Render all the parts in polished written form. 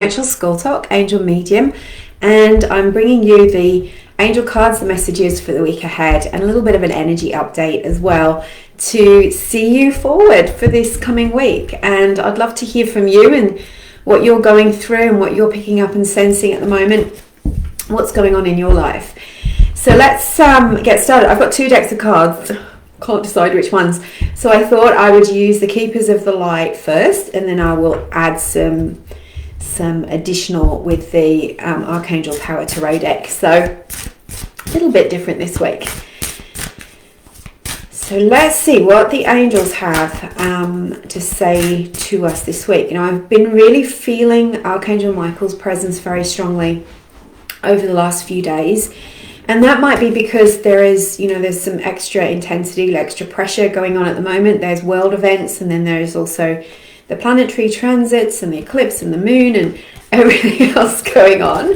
Scoltock, Angel Medium, and I'm bringing you the angel cards, the messages for the week ahead, and a little bit of an energy update as well to see you forward for this coming week. And I'd love to hear from you and what you're going through and what you're picking up and sensing at the moment, what's going on in your life. So let's get started. I've got two decks of cards. Can't decide which ones. So I thought I would use the Keepers of the Light first, and then I will add some additional with the Archangel Power Tarot deck. So a little bit different this week. So let's see what the angels have to say to us this week. You know, I've been really feeling Archangel Michael's presence very strongly over the last few days. And that might be because there's some extra intensity, extra pressure going on at the moment. There's world events, and then there's also the planetary transits and the eclipse and the moon and everything else going on.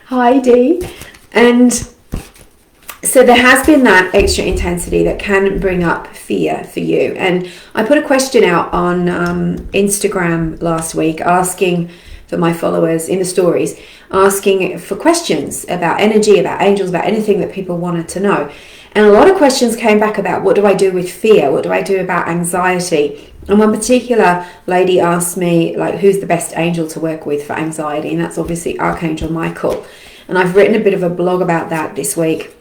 Hi, Dee. And so there has been that extra intensity that can bring up fear for you. And I put a question out on Instagram last week asking for my followers in the stories, asking for questions about energy, about angels, about anything that people wanted to know. And a lot of questions came back about what do I do with fear? What do I do about anxiety? And one particular lady asked me, like, who's the best angel to work with for anxiety? And that's obviously Archangel Michael. And I've written a bit of a blog about that this week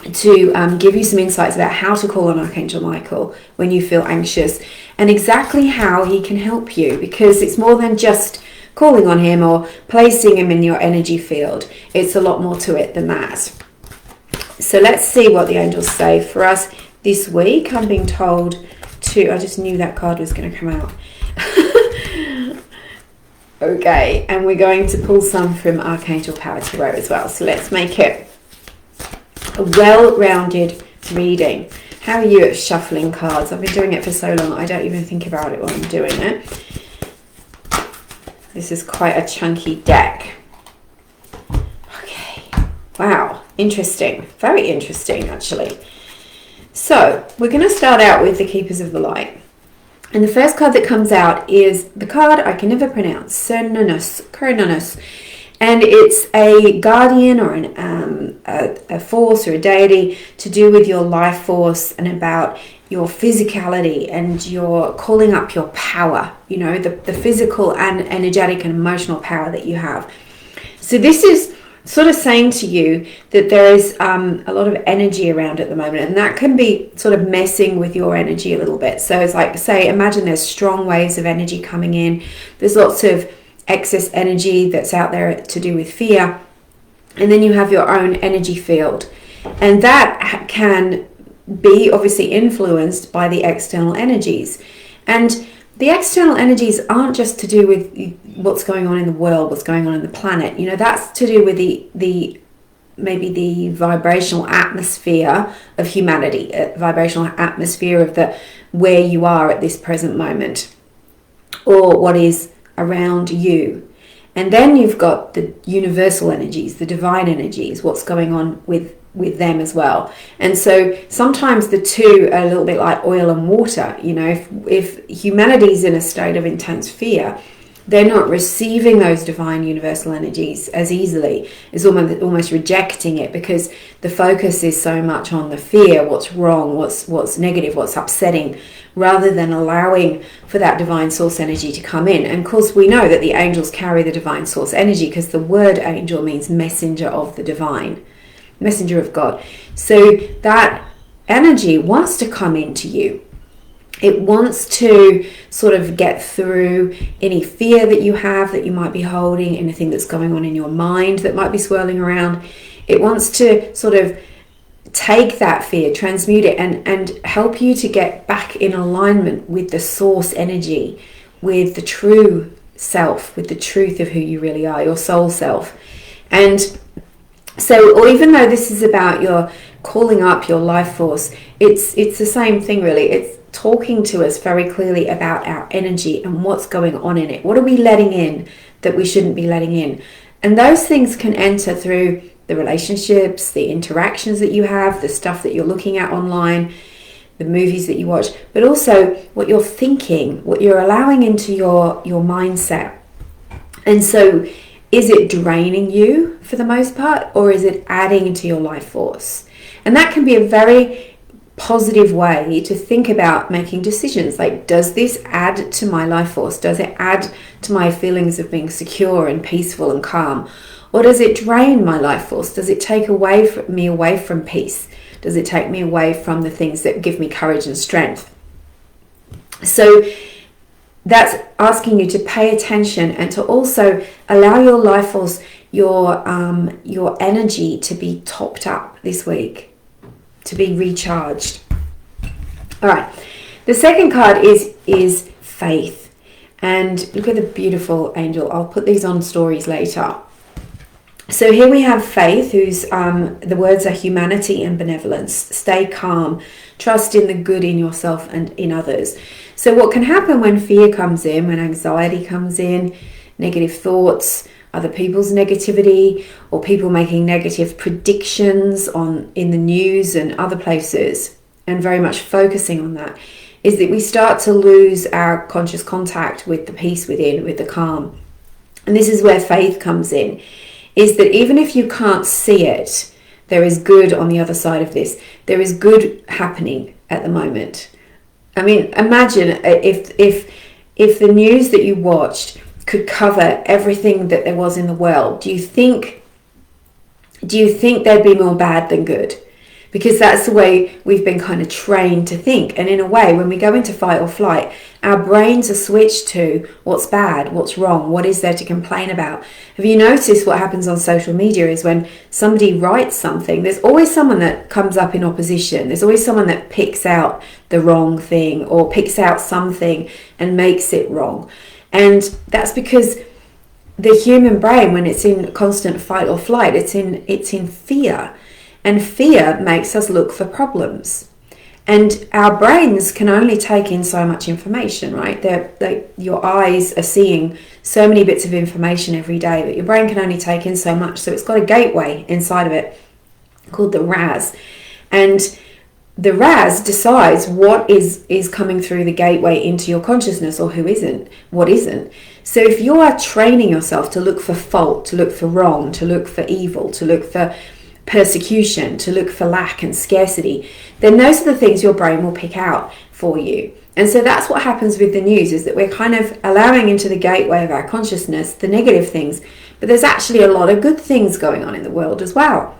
to give you some insights about how to call on Archangel Michael when you feel anxious and exactly how he can help you, because it's more than just calling on him or placing him in your energy field. It's a lot more to it than that. So let's see what the angels say for us this week. I'm being told I just knew that card was going to come out. Okay, and we're going to pull some from Archangel Power Tarot as well. So let's make it a well-rounded reading. How are you at shuffling cards? I've been doing it for so long, I don't even think about it when I'm doing it. This is quite a chunky deck. Okay, wow, interesting. Very interesting, actually. So we're going to start out with the Keepers of the Light. And the first card that comes out is the card I can never pronounce, Cernunnos. And it's a guardian or a force or a deity to do with your life force and about your physicality and your calling up your power, you know, the physical and energetic and emotional power that you have. So this is sort of saying to you that there is a lot of energy around at the moment, and that can be sort of messing with your energy a little bit. So it's like, say, imagine there's strong waves of energy coming in. There's lots of excess energy that's out there to do with fear. And then you have your own energy field. And that can be obviously influenced by the external energies. And the external energies aren't just to do with what's going on in the world, what's going on in the planet. You know, that's to do with the maybe the vibrational atmosphere of humanity, vibrational atmosphere of where you are at this present moment, or what is around you. And then you've got the universal energies, the divine energies, what's going on with them as well. And so sometimes the two are a little bit like oil and water. You know, if humanity's in a state of intense fear, they're not receiving those divine universal energies as easily. It's almost rejecting it because the focus is so much on the fear, what's wrong, what's negative, what's upsetting, rather than allowing for that divine source energy to come in. And of course we know that the angels carry the divine source energy because the word angel means messenger of the divine, messenger of God. So that energy wants to come into you. It wants to sort of get through any fear that you have, that you might be holding, anything that's going on in your mind that might be swirling around. It wants to sort of take that fear, transmute it, and help you to get back in alignment with the source energy, with the true self, with the truth of who you really are, your soul self. And so, or even though this is about your calling up your life force, it's the same thing really. It's talking to us very clearly about our energy and what's going on in it. What are we letting in that we shouldn't be letting in? And those things can enter through the relationships, the interactions that you have, the stuff that you're looking at online, the movies that you watch, but also what you're thinking, what you're allowing into your mindset. And so is it draining you for the most part, or is it adding to your life force? And that can be a very positive way to think about making decisions. Like, does this add to my life force? Does it add to my feelings of being secure and peaceful and calm? Or does it drain my life force? Does it take me away from peace? Does it take me away from the things that give me courage and strength? So that's asking you to pay attention and to also allow your life force, your energy to be topped up this week, to be recharged. All right. The second card is faith. And look at the beautiful angel. I'll put these on stories later. So here we have faith, whose the words are humanity and benevolence. Stay calm. Trust in the good in yourself and in others. So what can happen when fear comes in, when anxiety comes in, negative thoughts, other people's negativity, or people making negative predictions in the news and other places, and very much focusing on that, is that we start to lose our conscious contact with the peace within, with the calm. And this is where faith comes in, is that even if you can't see it, there is good on the other side of this. There is good happening at the moment. I mean, imagine if the news that you watched could cover everything that there was in the world. Do you think there'd be more bad than good? Because that's the way we've been kind of trained to think. And in a way, when we go into fight or flight, our brains are switched to what's bad, what's wrong, what is there to complain about. Have you noticed what happens on social media is when somebody writes something, there's always someone that comes up in opposition. There's always someone that picks out the wrong thing or picks out something and makes it wrong. And that's because the human brain, when it's in constant fight or flight, it's in fear. And fear makes us look for problems. And our brains can only take in so much information, right? Your eyes are seeing so many bits of information every day, but your brain can only take in so much. So it's got a gateway inside of it called the RAS. And the RAS decides what is coming through the gateway into your consciousness, or what isn't. So if you are training yourself to look for fault, to look for wrong, to look for evil, to look for persecution, to look for lack and scarcity, then those are the things your brain will pick out for you. And so that's what happens with the news, is that we're kind of allowing into the gateway of our consciousness the negative things, but there's actually a lot of good things going on in the world as well.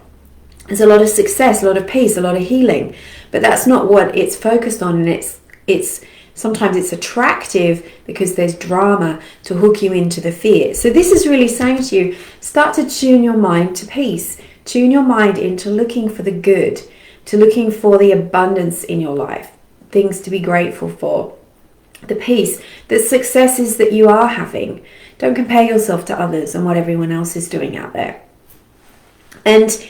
There's a lot of success, a lot of peace, a lot of healing, but that's not what it's focused on. And it's sometimes it's attractive because there's drama to hook you into the fear. So this is really saying to you, start to tune your mind to peace. Tune your mind into looking for the good, to looking for the abundance in your life, things to be grateful for, the peace, the successes that you are having. Don't compare yourself to others and what everyone else is doing out there. And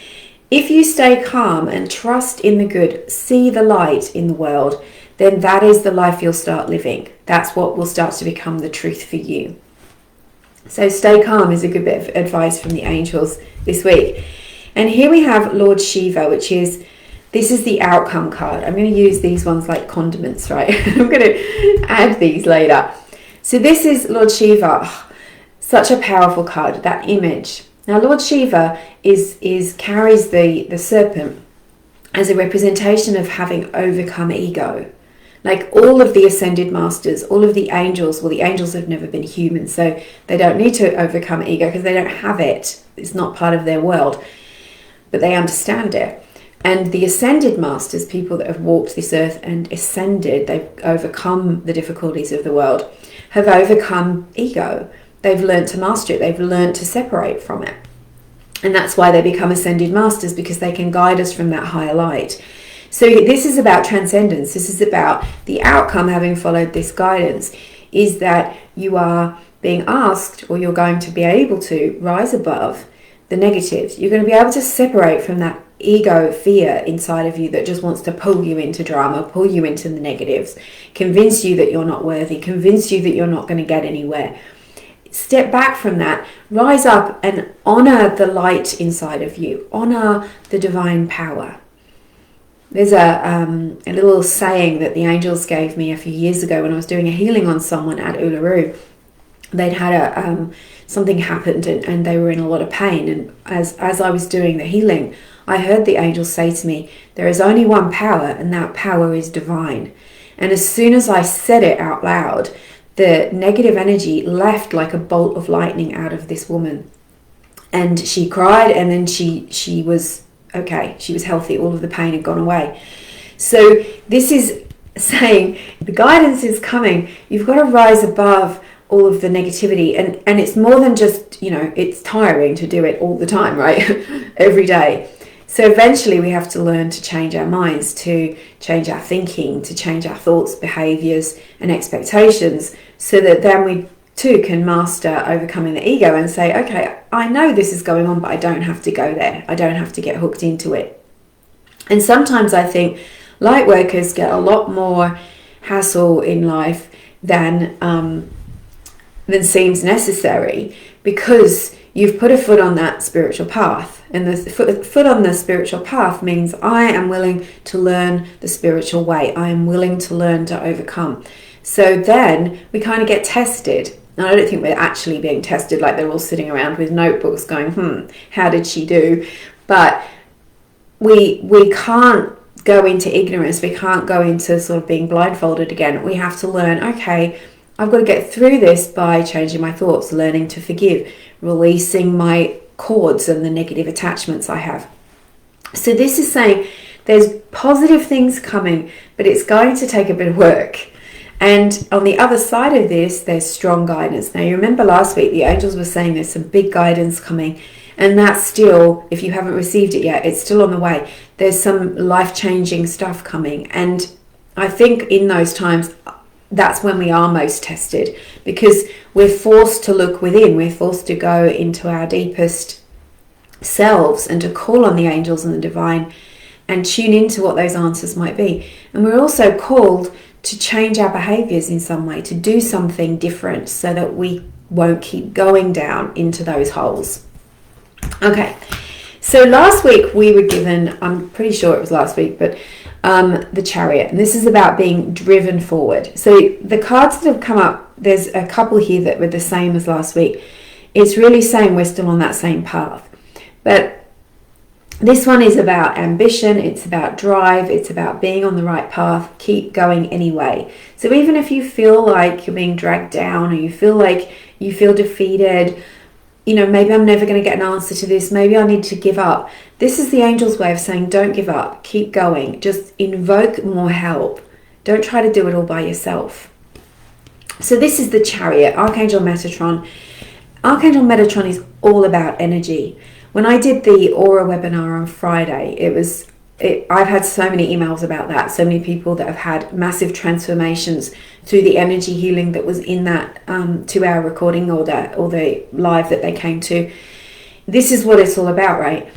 if you stay calm and trust in the good, see the light in the world, then that is the life you'll start living. That's what will start to become the truth for you. So stay calm is a good bit of advice from the angels this week. And here we have Lord Shiva, this is the outcome card. I'm going to use these ones like condiments, right? I'm going to add these later. So this is Lord Shiva. Oh, such a powerful card, that image. Now Lord Shiva carries the serpent as a representation of having overcome ego. Like all of the ascended masters, all of the angels, well, the angels have never been human, so they don't need to overcome ego because they don't have it. It's not part of their world. But they understand it. And the ascended masters, people that have walked this earth and ascended, they've overcome the difficulties of the world, have overcome ego. They've learned to master it. They've learned to separate from it. And that's why they become ascended masters, because they can guide us from that higher light. So this is about transcendence. This is about the outcome, having followed this guidance, is that you are being asked, or you're going to be able to rise above the negatives. You're going to be able to separate from that ego fear inside of you that just wants to pull you into drama, pull you into the negatives, convince you that you're not worthy, convince you that you're not going to get anywhere. Step back from that, rise up and honor the light inside of you, honor the divine power. There's a little saying that the angels gave me a few years ago when I was doing a healing on someone at Uluru. they'd had something happened, and they were in a lot of pain. And as I was doing the healing, I heard the angels say to me, there is only one power, and that power is divine. And as soon as I said it out loud, the negative energy left like a bolt of lightning out of this woman. And she cried, and then she was okay. She was healthy. All of the pain had gone away. So this is saying the guidance is coming. You've got to rise above all of the negativity. And it's more than just, it's tiring to do it all the time, right? Every day. So eventually we have to learn to change our minds, to change our thinking, to change our thoughts, behaviors, and expectations, so that then we too can master overcoming the ego and say, okay, I know this is going on, but I don't have to go there. I don't have to get hooked into it. And sometimes I think light workers get a lot more hassle in life than seems necessary, because you've put a foot on that spiritual path. And the foot on the spiritual path means I am willing to learn the spiritual way. I am willing to learn to overcome. So then we kind of get tested. And I don't think we're actually being tested, like they're all sitting around with notebooks going, how did she do? But we can't go into ignorance. We can't go into sort of being blindfolded again. We have to learn, okay, I've got to get through this by changing my thoughts, learning to forgive, releasing my cords and the negative attachments I have. So this is saying there's positive things coming, but it's going to take a bit of work. And on the other side of this, there's strong guidance. Now, you remember last week, the angels were saying there's some big guidance coming. And that's still, if you haven't received it yet, it's still on the way. There's some life-changing stuff coming. And I think in those times, that's when we are most tested, because we're forced to look within. We're forced to go into our deepest selves and to call on the angels and the divine and tune into what those answers might be. And we're also called to change our behaviors in some way, to do something different so that we won't keep going down into those holes. Okay, so last week we were given, I'm pretty sure it was last week, but the Chariot, and this is about being driven forward. So the cards that have come up, there's a couple here that were the same as last week. It's really saying we're still on that same path, but this one is about ambition, it's about drive, it's about being on the right path, keep going anyway. So even if you feel like you're being dragged down, or you feel like you feel defeated, maybe I'm never going to get an answer to this, maybe I need to give up. This is the angel's way of saying don't give up, keep going, just invoke more help. Don't try to do it all by yourself. So this is the Chariot, Archangel Metatron. Archangel Metatron is all about energy. When I did the Aura webinar on Friday, I've had so many emails about that, so many people that have had massive transformations through the energy healing that was in that 2-hour recording or the live that they came to. This is what it's all about, right?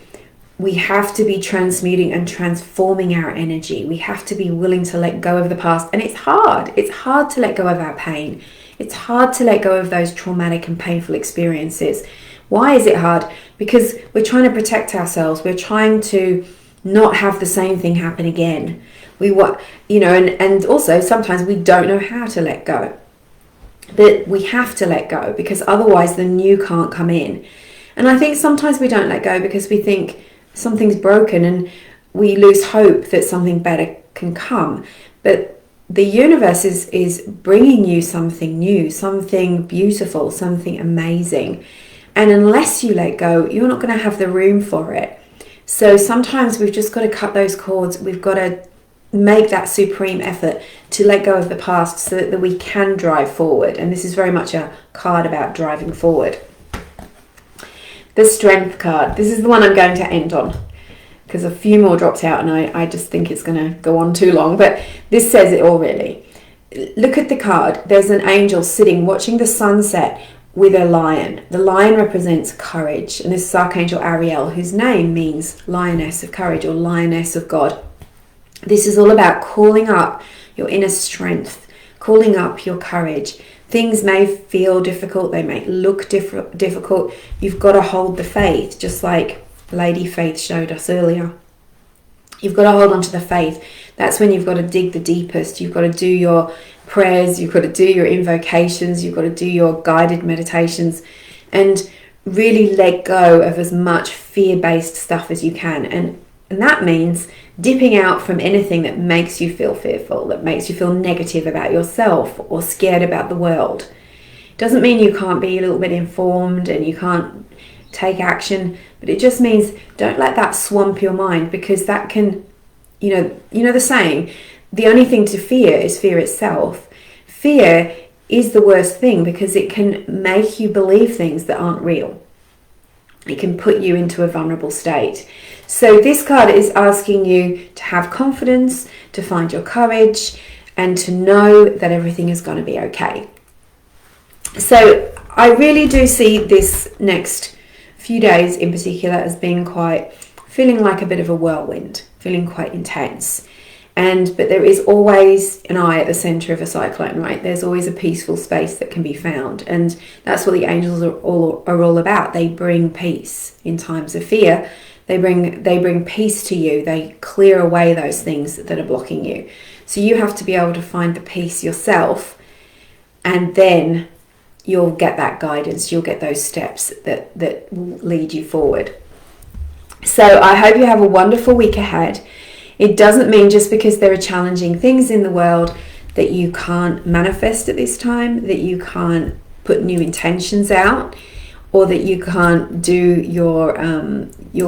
We have to be transmuting and transforming our energy. We have to be willing to let go of the past. And it's hard. It's hard to let go of our pain. It's hard to let go of those traumatic and painful experiences. Why is it hard? Because we're trying to protect ourselves. We're trying to not have the same thing happen again. And also sometimes we don't know how to let go. But we have to let go, because otherwise the new can't come in. And I think sometimes we don't let go because we think something's broken and we lose hope that something better can come. But the universe is bringing you something new, something beautiful, something amazing. And unless you let go, you're not going to have the room for it. So sometimes we've just got to cut those cords. We've got to make that supreme effort to let go of the past so that we can drive forward. And this is very much a card about driving forward. The Strength card. This is the one I'm going to end on, because a few more dropped out and I just think it's going to go on too long. But this says it all, really. Look at the card. There's an angel sitting watching the sunset with a lion. The lion represents courage. And this is Archangel Ariel, whose name means lioness of courage or lioness of God. This is all about calling up your inner strength, calling up your courage. Things may feel difficult. They may look difficult. You've got to hold the faith, just like Lady Faith showed us earlier. You've got to hold on to the faith That's when you've got to dig the deepest. You've got to do your prayers, you've got to do your invocations, you've got to do your guided meditations, and really let go of as much fear-based stuff as you can. And that means dipping out from anything that makes you feel fearful, that makes you feel negative about yourself or scared about the world. Doesn't mean you can't be a little bit informed and you can't take action, but it just means don't let that swamp your mind, because that can, you know the saying, the only thing to fear is fear itself. Fear is the worst thing because it can make you believe things that aren't real. It can put you into a vulnerable state. So this card is asking you to have confidence, to find your courage, and to know that everything is going to be okay. So I really do see this next few days in particular as being feeling like a bit of a whirlwind, feeling quite intense. But there is always an eye at the center of a cyclone, right? There's always a peaceful space that can be found. And that's what the angels are all about. They bring peace in times of fear. They bring peace to you. They clear away those things that are blocking you. So you have to be able to find the peace yourself, and then you'll get that guidance. You'll get those steps that will lead you forward. So I hope you have a wonderful week ahead. It doesn't mean just because there are challenging things in the world that you can't manifest at this time, that you can't put new intentions out, or that you can't do your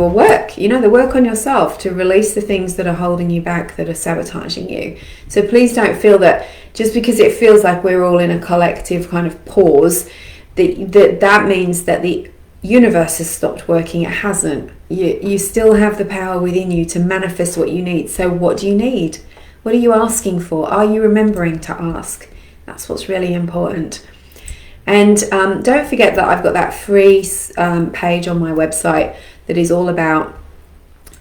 work, the work on yourself to release the things that are holding you back, that are sabotaging you. So please don't feel that just because it feels like we're all in a collective kind of pause, that means that the universe has stopped working. It hasn't. You still have the power within you to manifest what you need. So what do you need? What are you asking for? Are you remembering to ask? That's what's really important. And don't forget that I've got that free page on my website that is all about,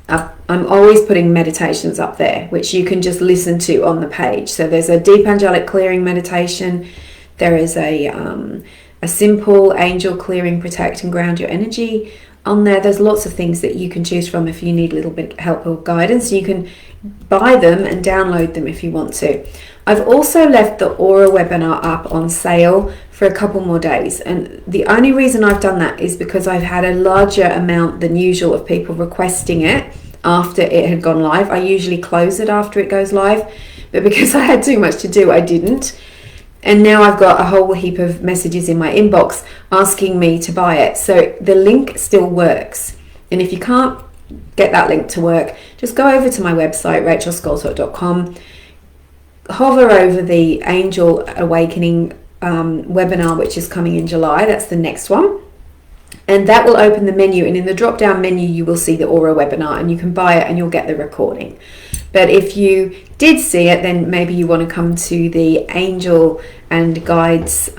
I'm always putting meditations up there, which you can just listen to on the page. So there's a deep angelic clearing meditation. There is a simple angel clearing, protect and ground your energy on there. There's lots of things that you can choose from if you need a little bit of help or guidance. You can buy them and download them if you want to. I've also left the Aura webinar up on sale for a couple more days, and the only reason I've done that is because I've had a larger amount than usual of people requesting it after it had gone live. I usually close it after it goes live, but because I had too much to do, I didn't. And now I've got a whole heap of messages in my inbox asking me to buy it. So the link still works. And if you can't get that link to work, just go over to my website, rachelscoltock.com, hover over the Angel Awakening webinar, which is coming in July. That's the next one. And that will open the menu. And in the drop-down menu, you will see the Aura webinar, and you can buy it and you'll get the recording. But if you did see it, then maybe you want to come to the Angel and Guides,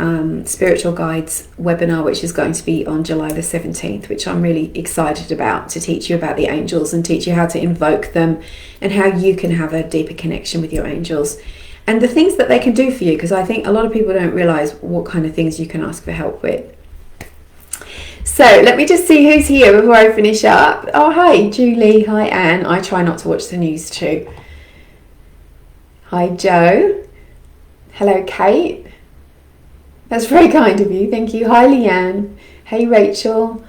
Spiritual Guides webinar, which is going to be on July the 17th, which I'm really excited about, to teach you about the angels and teach you how to invoke them and how you can have a deeper connection with your angels and the things that they can do for you, because I think a lot of people don't realize what kind of things you can ask for help with. So let me just see who's here before I finish up. Oh, hi, Julie. Hi, Anne. I try not to watch the news too. Hi, Joe. Hello, Kate. That's very kind of you. Thank you. Hi, Leanne. Hey, Rachel.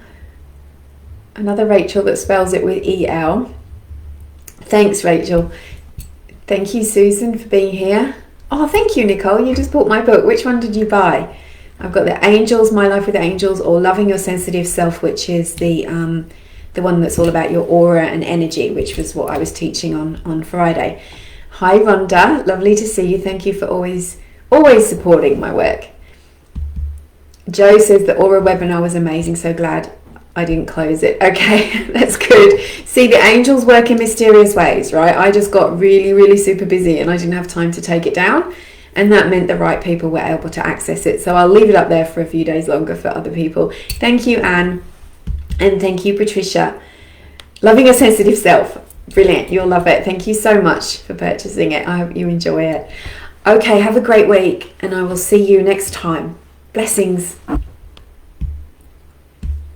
Another Rachel that spells it with E-L. Thanks, Rachel. Thank you, Susan, for being here. Oh, thank you, Nicole. You just bought my book. Which one did you buy? I've got the Angels, My Life with Angels, or Loving Your Sensitive Self, which is the one that's all about your aura and energy, which was what I was teaching on Friday. Hi, Rhonda. Lovely to see you. Thank you for always supporting my work. Joe says the Aura webinar was amazing. So glad I didn't close it. Okay, that's good. See, the angels work in mysterious ways, right? I just got really, really super busy and I didn't have time to take it down. And that meant the right people were able to access it. So I'll leave it up there for a few days longer for other people. Thank you, Anne. And thank you, Patricia. Loving a sensitive self. Brilliant. You'll love it. Thank you so much for purchasing it. I hope you enjoy it. Okay, have a great week. And I will see you next time. Blessings.